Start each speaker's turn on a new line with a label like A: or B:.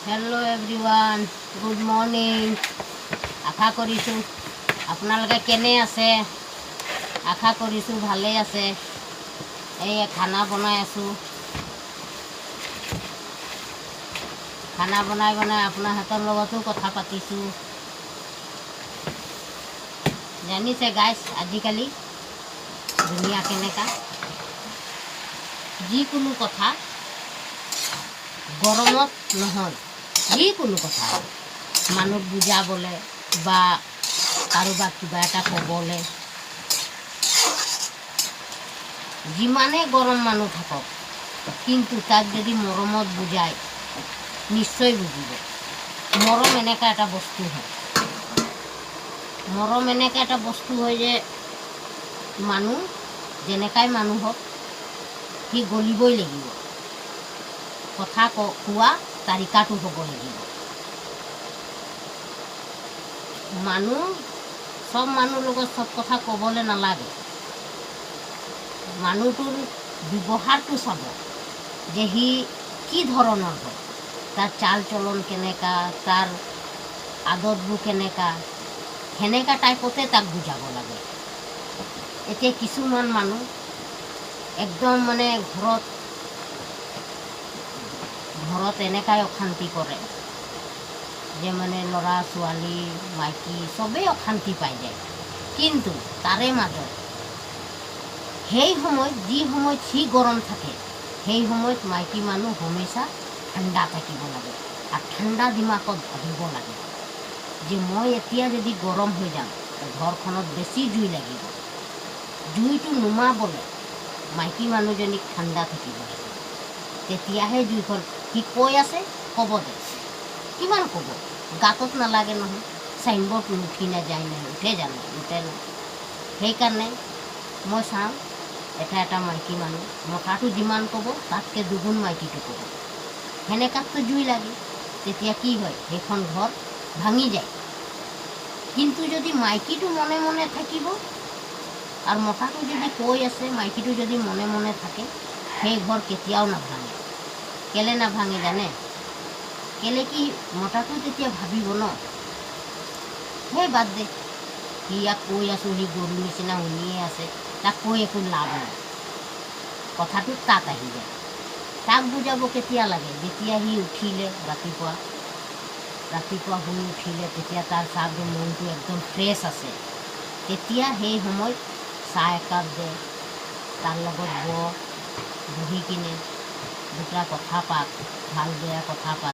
A: hello everyone good morning आशा करिছোঁ আপোনালোকে কেনে আছে आशा करिছোঁ ভালে আছে এই খানা বনাই আছোঁ খানা বনাই আপোনাৰ হাতৰ লগতো কথা পাতিছোঁ জানিছে গাইস আজিকালি দুনিয়া কেনেকা যিকোনো কথা গৰমত নহয় যিকোনো কথা মানুহ বুজাবলৈ বা কাৰোবাক কিবা এটা ক'বলৈ যিমানে গৰম মানুহ থাকক কিন্তু তাক যদি মৰমত বুজায় নিশ্চয় বুজিব মৰম এনেকা এটা বস্তু হয় মৰম এনেকা এটা বস্তু হয় যে মানুহ যেনেকাই মানুহ হওক সি গলিবই লাগিব কথা কোৱা তাৰিকাটো হ'ব লাগিব মানুহ সব মানুহৰ লগত সব কথা ক'বলৈ নালাগে মানুহটোৰ ব্যৱহাৰটো চাব যে সি কি ধৰণৰ হয় তাৰ চাল চলন কেনেকা তাৰ আদতবোৰ কেনেকা সেনেকা টাইপতে তাক বুজাব লাগে এতিয়া কিছুমান মানুহ একদম মানে ঘৰত এনেকাই অশান্তি কৰে যে মানে ল'ৰা ছোৱালী মাইকী চবেই অশান্তি পাই যায় কিন্তু তাৰে মাজত সেই সময়ত যি সময়ত সি গৰম থাকে সেই সময়ত মাইকী মানুহ হমেশা ঠাণ্ডা থাকিব লাগে আৰু ঠাণ্ডা দিমাগত ভাবিব লাগে যে মই এতিয়া যদি গৰম হৈ যাম ঘৰখনত বেছি জুই লাগিব জুইটো নুমাবলৈ মাইকী মানুহজনীক ঠাণ্ডা থাকিব লাগে তেতিয়াহে জুইখন সি কৈ আছে ক'ব দে কিমান ক'ব গাতত নালাগে নহয় চাইনবোৰ্ড নুঠি নাযায় নহয় উঠে জানো নুঠে ন সেইকাৰণে মই চাওঁ এটা মাইকী মানুহ মতাটো যিমান ক'ব তাতকৈ দুগুণ মাইকীটো ক'ব সেনেকাততো জুই লাগে তেতিয়া কি হয় সেইখন ঘৰ ভাঙি যায় কিন্তু যদি মাইকীটো মনে মনে থাকিব আৰু মতাটো যদি কৈ আছে মাইকীটো যদি মনে মনে থাকে সেই ঘৰ কেতিয়াও নাভাঙে কেলে নাভাঙে জানে কেলে কি মতাটো তেতিয়া ভাবিব ন সেই বাদ দে সি ইয়াক কৈ আছোঁ সি গৰুৰ নিচিনা শুনিয়ে আছে তাক কৈ একো লাভ নাই কথাটো তাত আহি যায় তাক বুজাব কেতিয়া লাগে যেতিয়া সি উঠিলে ৰাতিপুৱা শুই উঠিলে তেতিয়া তাৰ চাহটো মনটো একদম ফ্ৰেছ আছে তেতিয়া সেই সময়ত চাহ একাপ দে তাৰ লগত বহি কিনে দুটা কথা পাত ভাল বেয়া কথা পাত